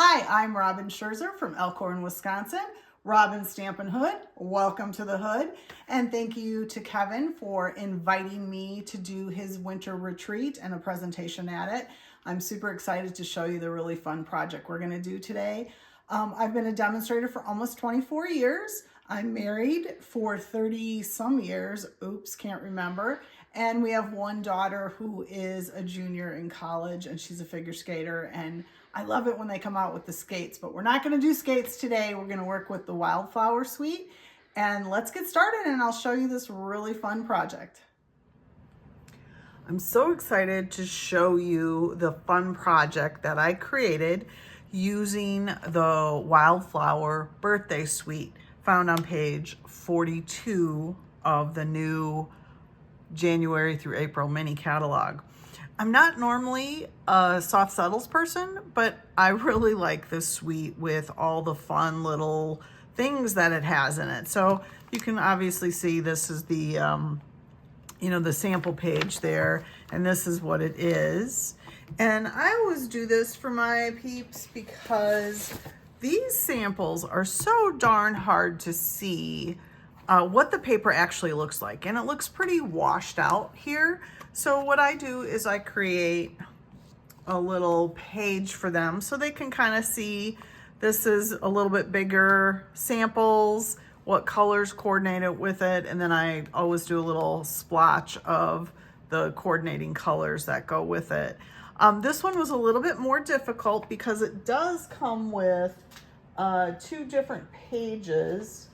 Hi, I'm Robin Scherzer from Elkhorn, Wisconsin. Robin Stampin' Hood, welcome to the hood. And thank you to Kevin for inviting me to do his winter retreat and a presentation at it. I'm super excited to show you the really fun project we're gonna do today. I've been a demonstrator for almost 24 years. I'm married for 30 some years. Oops, can't remember. And we have one daughter who is a junior in college and she's a figure skater. And I love it when they come out with the skates, but we're not gonna do skates today. We're gonna work with the Wildflower suite. And let's get started and I'll show you this really fun project. I'm so excited to show you the fun project that I created using the Wildflower birthday suite found on page 42 of the new January through April mini catalog. I'm not normally a soft subtles person, but I really like this suite with all the fun little things that it has in it. So you can obviously see this is the, the sample page there, and this is what it is. And I always do this for my peeps because these samples are so darn hard to see what the paper actually looks like. And it looks pretty washed out here. So what I do is I create a little page for them so they can kind of see this is a little bit bigger samples, what colors coordinated with it, and then I always do a little splotch of the coordinating colors that go with it. This one was a little bit more difficult because it does come with two different pages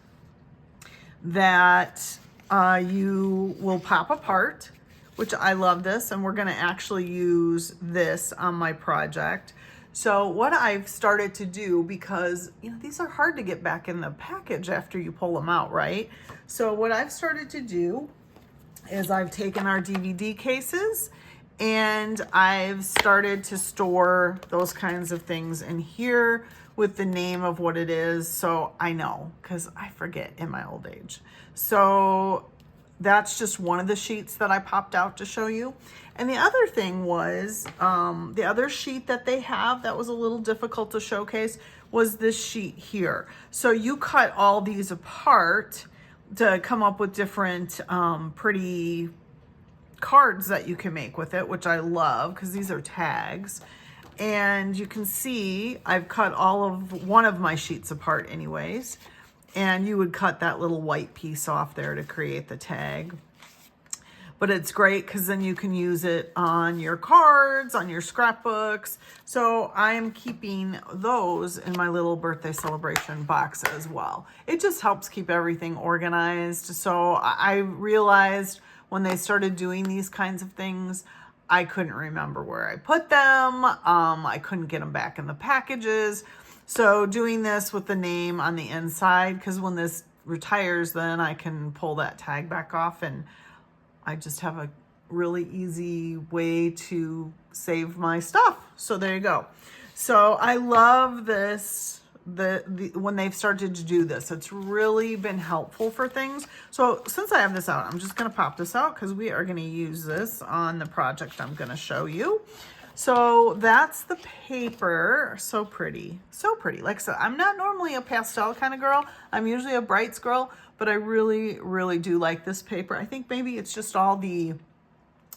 that you will pop apart, which I love this, and we're gonna actually use this on my project. So what I've started to do, because these are hard to get back in the package after you pull them out, right? So what I've started to do is I've taken our DVD cases and I've started to store those kinds of things in here with the name of what it is. So I know, because I forget in my old age. So that's just one of the sheets that I popped out to show you. And the other thing was, the other sheet that they have that was a little difficult to showcase was this sheet here. So you cut all these apart to come up with different pretty cards that you can make with it, which I love because these are tags. And you can see I've cut all of one of my sheets apart anyways. And you would cut that little white piece off there to create the tag. But it's great because then you can use it on your cards, on your scrapbooks. So I am keeping those in my little birthday celebration box as well. It just helps keep everything organized. So I realized when they started doing these kinds of things, I couldn't remember where I put them. I couldn't get them back in the packages. So doing this with the name on the inside, because when this retires, then I can pull that tag back off and I just have a really easy way to save my stuff. So there you go. So I love this, when they've started to do this, it's really been helpful for things. So since I have this out, I'm just gonna pop this out because we are gonna use this on the project I'm gonna show you. So that's the paper. So pretty, so pretty. Like I said, I'm not normally a pastel kind of girl. I'm usually a brights girl, but I really, really do like this paper. I think maybe it's just all the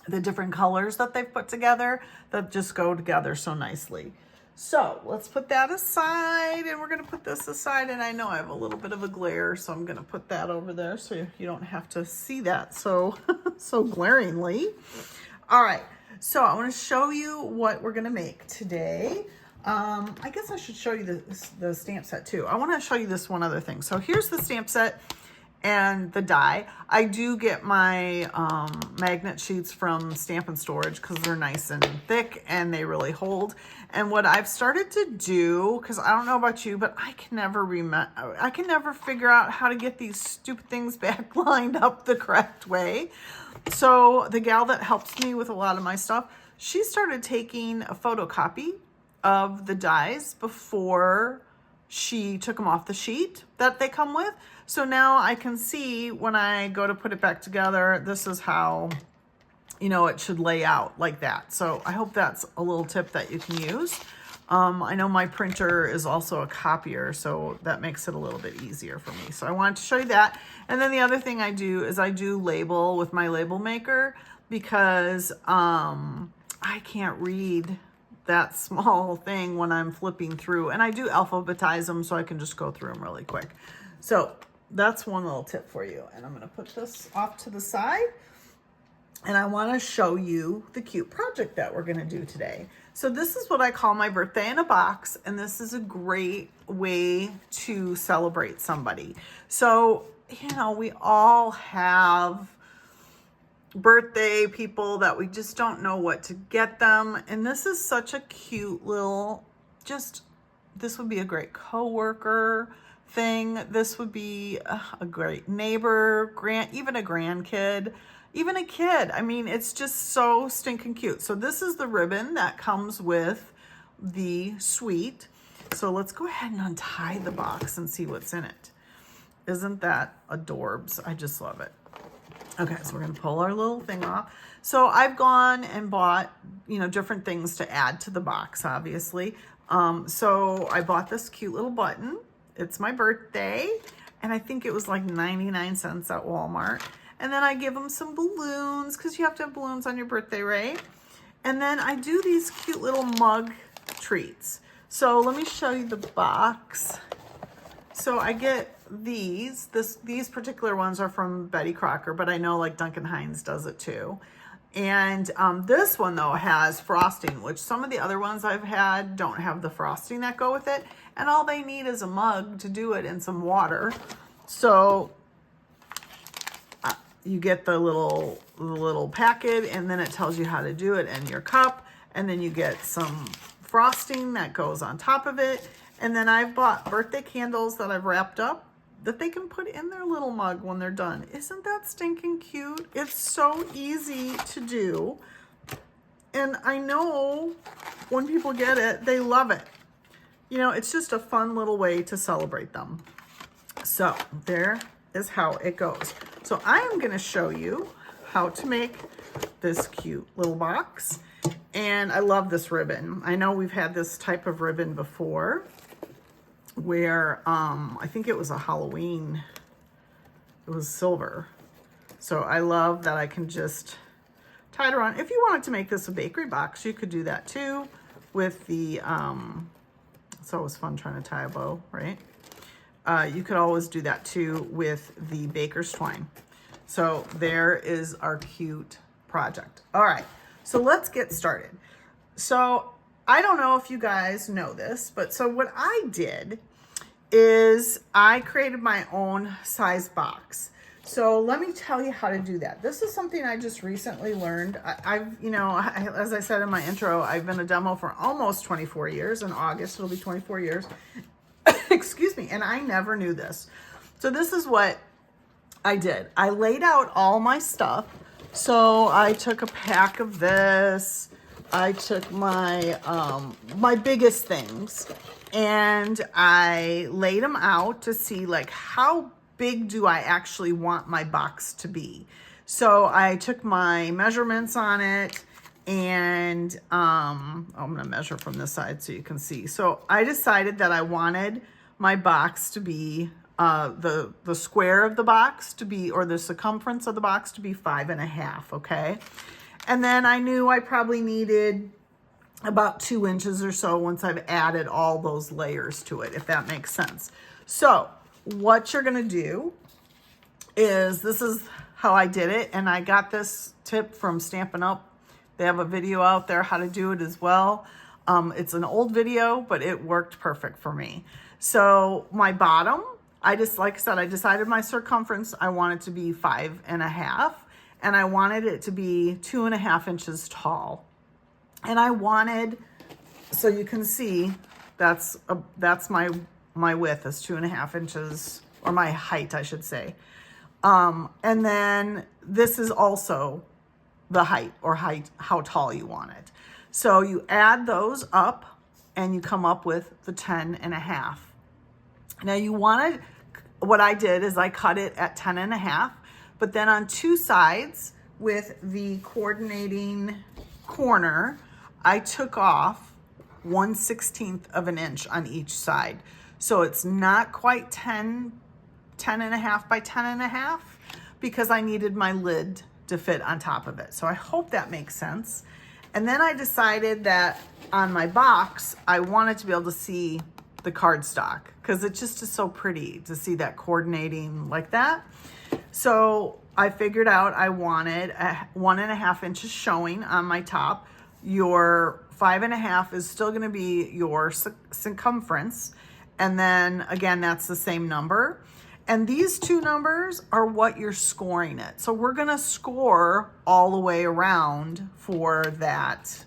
different colors that they've put together that just go together so nicely. So let's put that aside, and we're gonna put this aside, and I know I have a little bit of a glare, so I'm gonna put that over there so you don't have to see that so, so glaringly. All right. So I want to show you what we're going to make today. I guess I should show you the stamp set too. I want to show you this one other thing. So here's the stamp set and the die. I do get my magnet sheets from Stampin' Storage because they're nice and thick and they really hold. And what I've started to do, because I don't know about you, but I can never figure out how to get these stupid things back lined up the correct way. So the gal that helps me with a lot of my stuff, she started taking a photocopy of the dies before she took them off the sheet that they come with. So now I can see when I go to put it back together, this is how, it should lay out like that. So I hope that's a little tip that you can use. I know my printer is also a copier, so that makes it a little bit easier for me. So I wanted to show you that. And then the other thing I do is I do label with my label maker because I can't read that small thing when I'm flipping through. And I do alphabetize them so I can just go through them really quick. So that's one little tip for you. And I'm going to put this off to the side. And I want to show you the cute project that we're going to do today. So this is what I call my birthday in a box, and this is a great way to celebrate somebody. So, you know, we all have birthday people that we just don't know what to get them, and this is such a cute little, this would be a great coworker thing. This would be a great neighbor, even a grandkid. Even a kid. I mean, it's just so stinking cute. So this is the ribbon that comes with the suite. So let's go ahead and untie the box and see what's in it. Isn't that adorbs? I just love it. Okay, so we're going to pull our little thing off. So I've gone and bought, you know, different things to add to the box, obviously. So I bought this cute little button. It's my birthday, and I think it was like 99 cents at Walmart. And then I give them some balloons because you have to have balloons on your birthday, right? And then I do these cute little mug treats. So let me show you the box. So I get these. These particular ones are from Betty Crocker, but I know like Duncan Hines does it too. And this one though has frosting, which some of the other ones I've had don't have the frosting that go with it. And all they need is a mug to do it and some water. So you get the little packet, and then it tells you how to do it and your cup, and then you get some frosting that goes on top of it. And then I've bought birthday candles that I've wrapped up that they can put in their little mug when they're done. Isn't that stinking cute? It's so easy to do. And I know when people get it, they love it. You know, it's just a fun little way to celebrate them. So there is how it goes. So I am going to show you how to make this cute little box. And I love this ribbon. I know we've had this type of ribbon before where I think it was a Halloween. It was silver. So I love that I can just tie it around. If you wanted to make this a bakery box, you could do that too with the, it's always fun trying to tie a bow, right? You could always do that too with the baker's twine. So there is our cute project. All right, so let's get started. So I don't know if you guys know this, but so what I did is I created my own size box. So let me tell you how to do that. This is something I just recently learned. As I said in my intro, I've been a demo for almost 24 years. In August, it'll be 24 years. Excuse me, and I never knew this. So this is what I did. I laid out all my stuff. So I took a pack of this. I took my my biggest things, and I laid them out to see like how big do I actually want my box to be. So I took my measurements on it, and I'm gonna measure from this side so you can see. So I decided that I wanted my box to be the square of the box to be, or the circumference of the box to be 5.5, okay? And then I knew I probably needed about 2 inches or so once I've added all those layers to it, if that makes sense. So what you're gonna do is, this is how I did it, and I got this tip from Stampin' Up. They have a video out there how to do it as well. It's an old video, but it worked perfect for me. So my bottom, like I said, I decided my circumference, I want it to be 5.5, and I wanted it to be 2.5 inches tall. And I wanted, so you can see, that's my width is 2.5 inches, or my height, I should say. And then this is also the height, or how tall you want it. So you add those up and you come up with the 10.5. Now you wanted, what I did is I cut it at 10.5, but then on 2 sides with the coordinating corner, I took off 1/16 of an inch on each side. So it's not quite 10 and a half by 10 and a half because I needed my lid to fit on top of it. So I hope that makes sense. And then I decided that on my box, I wanted to be able to see the cardstock because it just is so pretty to see that coordinating like that. So I figured out I wanted 1.5 inches showing on my top. Your 5.5 is still going to be your circumference. And then again, that's the same number. And these two numbers are what you're scoring it. So we're going to score all the way around for that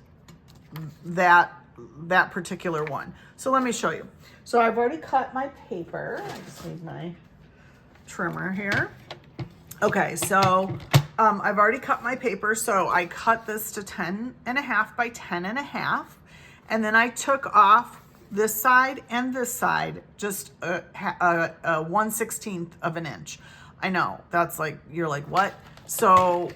particular one. So let me show you. So I've already cut my paper. I just need my trimmer here. Okay, so I've already cut my paper. So I cut this to 10.5 by 10.5. And then I took off this side and this side, just a 1/16 of an inch. I know, that's like, you're like, what? So,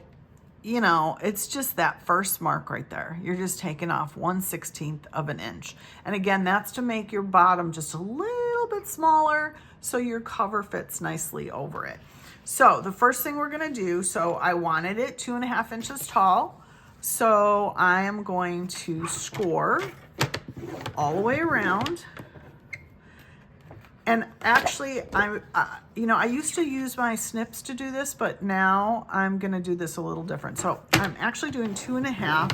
you know, it's just that first mark right there. You're just taking off 1/16 of an inch. And again, that's to make your bottom just a little bit smaller so your cover fits nicely over it. So the first thing we're gonna do, so I wanted it 2.5 inches tall. So I am going to score all the way around. And actually, I used to use my snips to do this, but now I'm gonna do this a little different. So I'm actually doing 2.5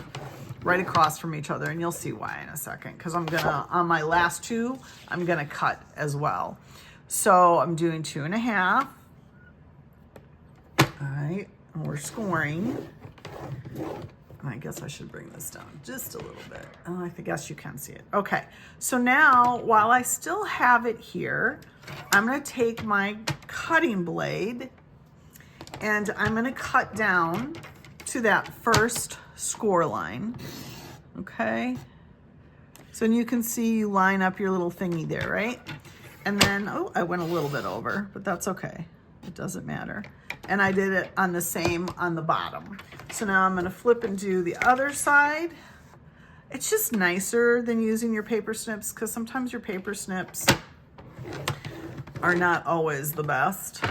right across from each other, and you'll see why in a second, because I'm gonna, on my last two, I'm gonna cut as well. So I'm doing 2.5. All right, and we're scoring. I guess I should bring this down just a little bit. Oh, I guess you can see it. Okay, so now while I still have it here, I'm gonna take my cutting blade and I'm gonna cut down to that first score line, okay? So you can see you line up your little thingy there, right? And then, oh, I went a little bit over, but that's okay. It doesn't matter. And I did it on the same on the bottom. So now I'm gonna flip and do the other side. It's just nicer than using your paper snips because sometimes your paper snips are not always the best.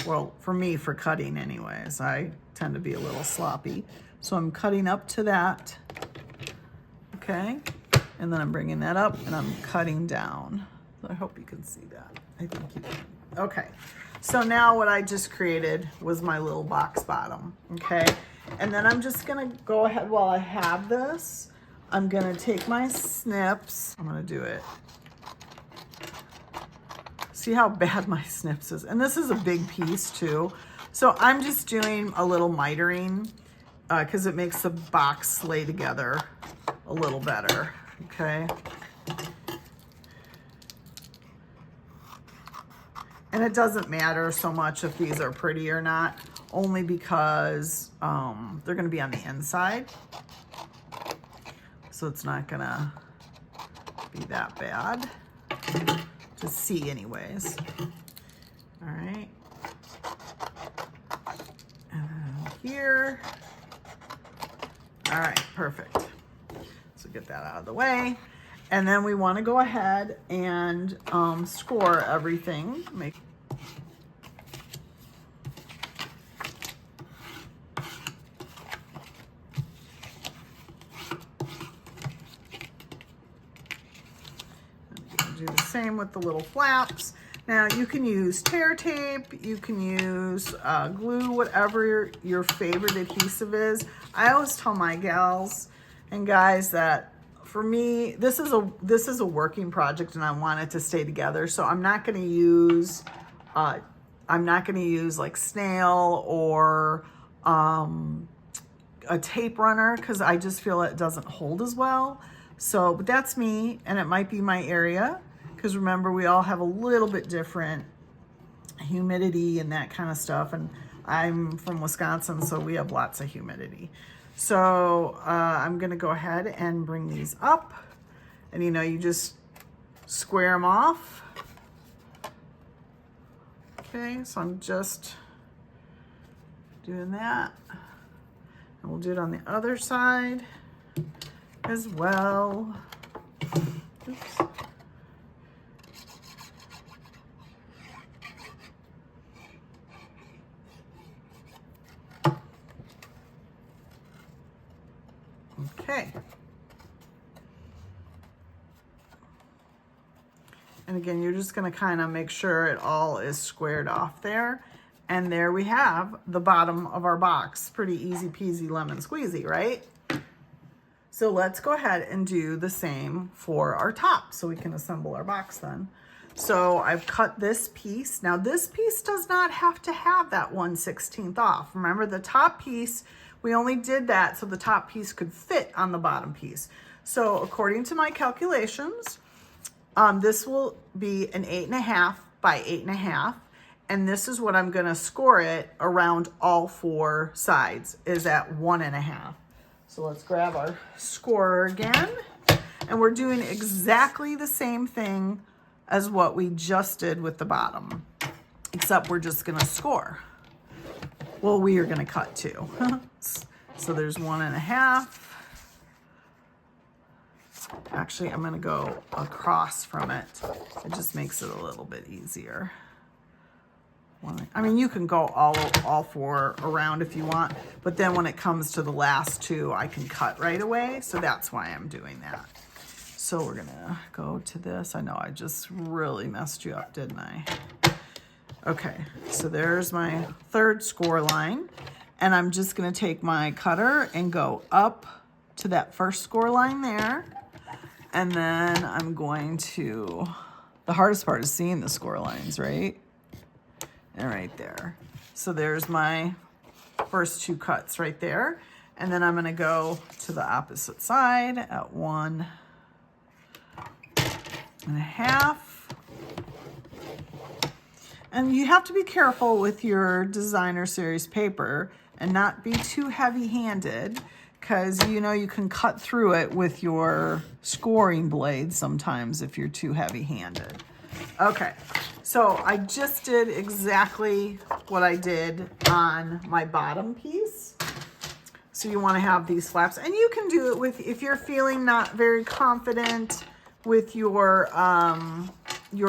Well, for me, for cutting anyways, I tend to be a little sloppy. So I'm cutting up to that, okay? And then I'm bringing that up and I'm cutting down. So I hope you can see that. I think you can. Okay. So now what I just created was my little box bottom, okay? And then I'm just gonna go ahead while I have this. I'm gonna take my snips. I'm gonna do it. See how bad my snips is? And this is a big piece too. So I'm just doing a little mitering because it makes the box lay together a little better, okay? And it doesn't matter so much if these are pretty or not, only because they're gonna be on the inside. So it's not gonna be that bad to see anyways. All right. And then here. All right, perfect. So get that out of the way. And then we want to go ahead and score everything. Do the same with the little flaps. Now you can use tear tape, you can use glue, whatever your favorite adhesive is. I always tell my gals and guys that for me, this is a working project and I want it to stay together. So I'm not going to use like snail or a tape runner because I just feel it doesn't hold as well. So, but that's me, and it might be my area because remember we all have a little bit different humidity and that kind of stuff. And I'm from Wisconsin, so we have lots of humidity. So I'm gonna go ahead and bring these up, and you just square them off. Okay, so I'm just doing that, and we'll do it on the other side. as well. Oops. Okay. And again, you're just going to kind of make sure it all is squared off there. And there we have the bottom of our box. Pretty easy peasy lemon squeezy, right? So let's go ahead and do the same for our top so we can assemble our box then. So I've cut this piece. Now this piece does not have to have that 1/16 off. Remember the top piece, we only did that so the top piece could fit on the bottom piece. So according to my calculations, this will be an 8.5 by 8.5. And this is what I'm gonna score it around all four sides, is at 1.5. So let's grab our scorer again. And we're doing exactly the same thing as what we just did with the bottom, except we're just gonna score. Well, we are gonna cut too. So there's 1.5. Actually, I'm gonna go across from it. It just makes it a little bit easier. I mean, you can go all four around if you want, but then when it comes to the last two, I can cut right away. So that's why I'm doing that. So we're gonna go to this. I know I just really messed you up, didn't I? Okay, so there's my third score line. And I'm just gonna take my cutter and go up to that first score line there. And then I'm going to, the hardest part is seeing the score lines, right? And right there. So there's my first two cuts right there. And then I'm gonna go to the opposite side at 1.5. And you have to be careful with your designer series paper and not be too heavy-handed, because you know you can cut through it with your scoring blade sometimes if you're too heavy-handed. Okay, so I just did exactly what I did on my bottom piece. So you want to have these flaps, and you can do it with, if you're feeling not very confident with your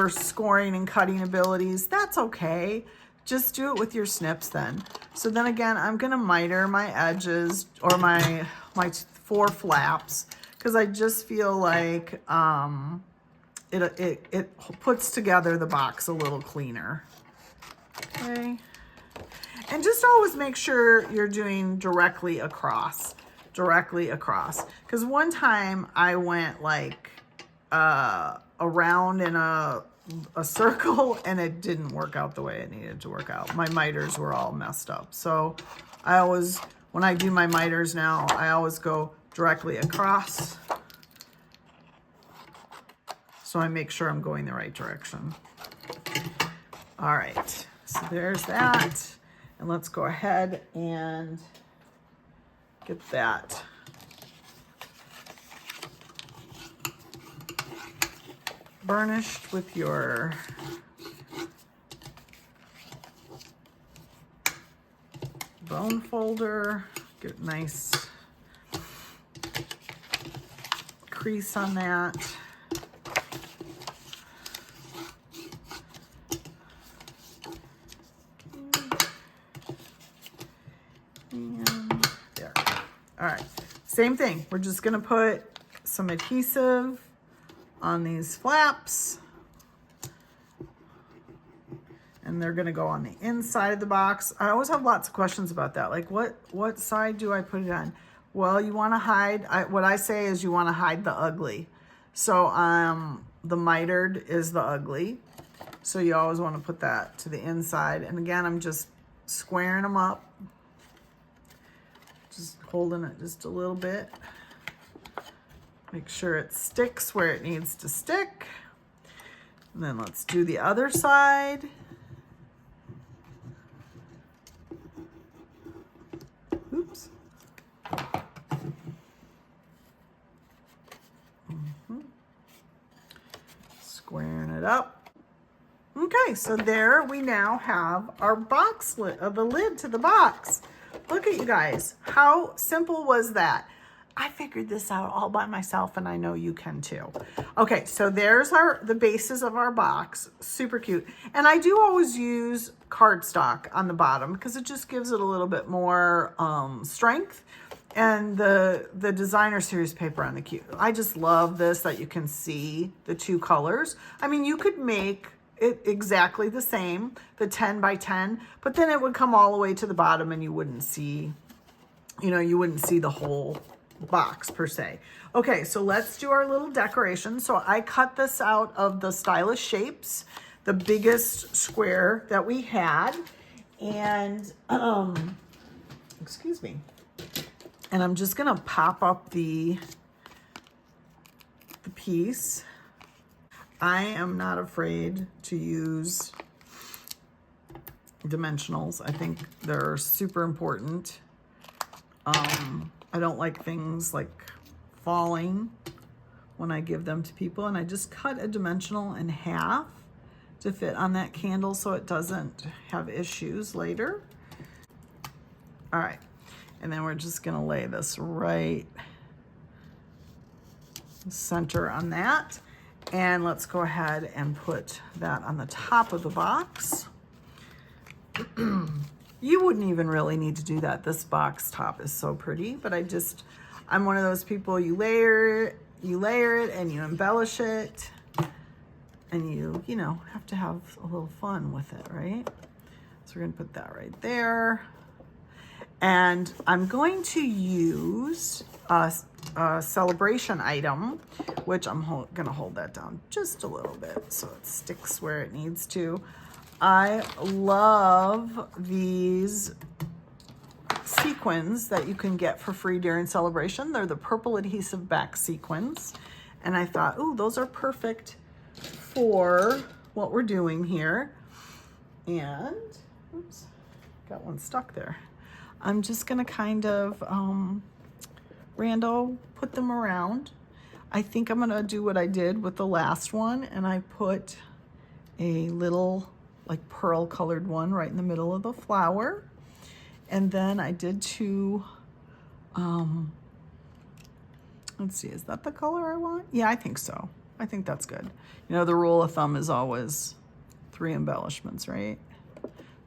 scoring and cutting abilities, that's okay. Just do it with your snips then. So then again, I'm gonna miter my edges, or my 4 flaps, because I just feel like it puts together the box a little cleaner. Okay. And just always make sure you're doing directly across. Because one time I went like around in a circle and it didn't work out the way it needed to work out. My miters were all messed up. So I always, when I do my miters now, I always go directly across. So I make sure I'm going the right direction. All right, so there's that. And let's go ahead and get that burnished with your bone folder. Get a nice crease on that. And there. All right, same thing. We're just gonna put some adhesive on these flaps, and they're gonna go on the inside of the box. I always have lots of questions about that, like what side do I put it on? Well, you want to hide, what I say is you want to hide the ugly. So the mitered is the ugly, so you always want to put that to the inside. And again, I'm just squaring them up, just holding it just a little bit. Make sure it sticks where it needs to stick. And then let's do the other side. Oops. Squaring it up. Okay, so there we now have our box lid, the lid to the box. Look at you guys. How simple was that? I figured this out all by myself, and I know you can too. Okay, so there's the bases of our box. Super cute. And I do always use cardstock on the bottom because it just gives it a little bit more strength. And the designer series paper on the cute. I just love this, that you can see the two colors. I mean, you could make it exactly the same, the 10 by 10, but then it would come all the way to the bottom and you wouldn't see, you wouldn't see the whole box per se. Okay, so let's do our little decoration. So I cut this out of the Stylish Shapes, the biggest square that we had. And, excuse me. And I'm just gonna pop up the piece. I am not afraid to use dimensionals. I think they're super important. I don't like things like falling when I give them to people, and I just cut a dimensional in half to fit on that candle so it doesn't have issues later. All right, and then we're just gonna lay this right center on that. And let's go ahead and put that on the top of the box. You wouldn't even really need to do that. This box top is so pretty, but I'm one of those people, you layer it and you embellish it, and you have to have a little fun with it, right? So we're gonna put that right there. And I'm going to use a celebration item, which I'm gonna hold that down just a little bit so it sticks where it needs to. I love these sequins that you can get for free during celebration. They're the purple adhesive back sequins. And I thought, ooh, those are perfect for what we're doing here. And, oops, got one stuck there. I'm just gonna kind of rando put them around. I think I'm gonna do what I did with the last one, and I put a little like pearl colored one right in the middle of the flower. And then I did two, let's see, is that the color I want? Yeah, I think so. I think that's good. The rule of thumb is always 3 embellishments, right?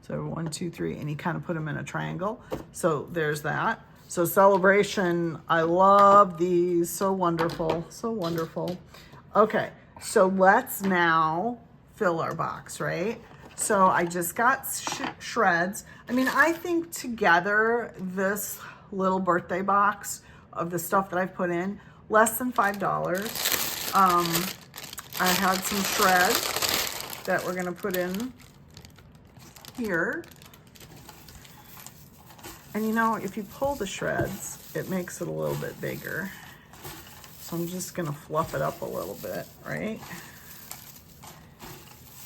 So 1, 2, 3, and you kind of put them in a triangle. So there's that. So celebration, I love these, so wonderful, so wonderful. Okay, so let's now fill our box, right? So I just got shreds. I mean, I think together this little birthday box of the stuff that I've put in, less than $5. I had some shreds that we're gonna put in here. And if you pull the shreds, it makes it a little bit bigger. So I'm just gonna fluff it up a little bit, right?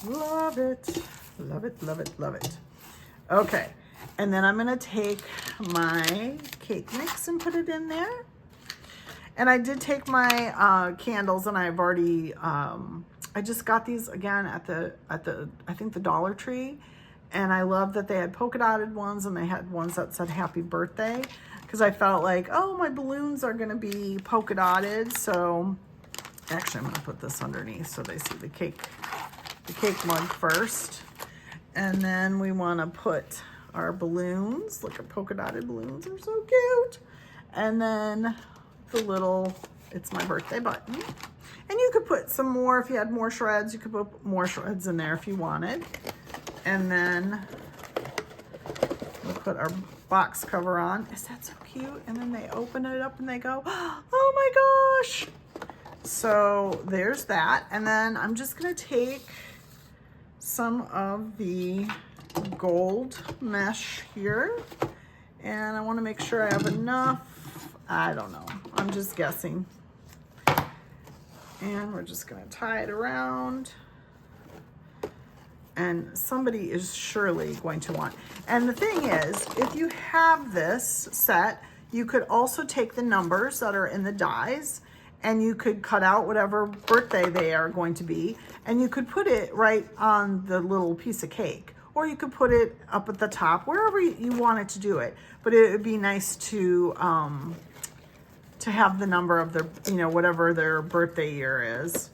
Love it, love it, love it, love it. Okay, and then I'm gonna take my cake mix and put it in there. And I did take my candles, and I've already, I just got these again at the I think the Dollar Tree. And I love that they had polka dotted ones, and they had ones that said happy birthday, because I felt like, oh, my balloons are gonna be polka dotted. So actually I'm gonna put this underneath so they see the cake mug first. And then we wanna put our balloons. Look at polka dotted balloons, they're so cute. And then the little, it's my birthday button. And you could put some more, if you had more shreds, you could put more shreds in there if you wanted. And then we'll put our box cover on. Is that so cute? And then they open it up and they go, oh my gosh. So there's that. And then I'm just gonna take some of the gold mesh here. And I wanna make sure I have enough. I don't know, I'm just guessing. And we're just gonna tie it around. And somebody is surely going to want. And the thing is, if you have this set, you could also take the numbers that are in the dies, and you could cut out whatever birthday they are going to be, and you could put it right on the little piece of cake, or you could put it up at the top, wherever you wanted to do it. But it would be nice to to have the number of their, you know, whatever their birthday year is,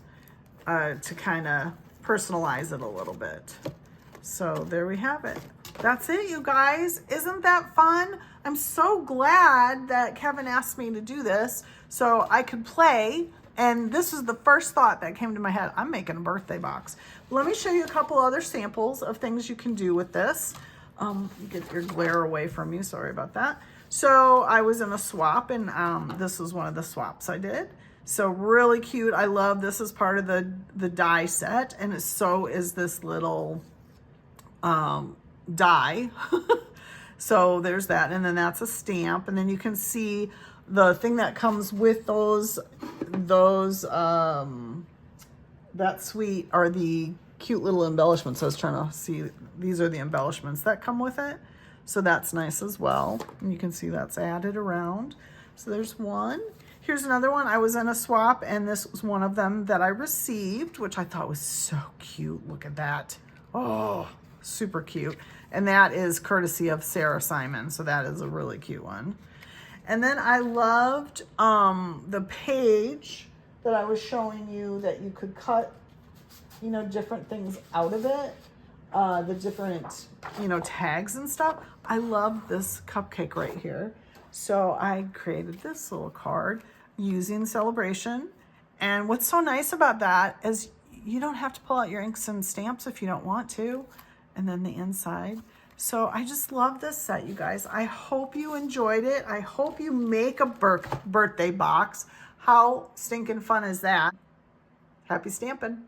to kind of personalize it a little bit. So there we have it. That's it, you guys. Isn't that fun? I'm so glad that Kevin asked me to do this so I could play. And this was the first thought that came to my head. I'm making a birthday box. Let me show you a couple other samples of things you can do with this. Get your glare away from you. Sorry about that. So I was in a swap, and this was one of the swaps I did. So really cute. I love this as part of the die set, and so is this little die. So there's that, and then that's a stamp, and then you can see the thing that comes with that suite are the cute little embellishments. I was trying to see, these are the embellishments that come with it. So that's nice as well. And you can see that's added around. So there's one. Here's another one. I was in a swap, and this was one of them that I received, which I thought was so cute. Look at that. Oh, super cute. And that is courtesy of Sarah Simon. So that is a really cute one. And then I loved the page that I was showing you that you could cut, you know, different things out of it. The different, you know, tags and stuff. I love this cupcake right here. So I created this little card using Celebration. And what's so nice about that is you don't have to pull out your inks and stamps if you don't want to. And then the inside. So I just love this set, you guys. I hope you enjoyed it. I hope you make a birthday box. How stinking fun is that? Happy stamping.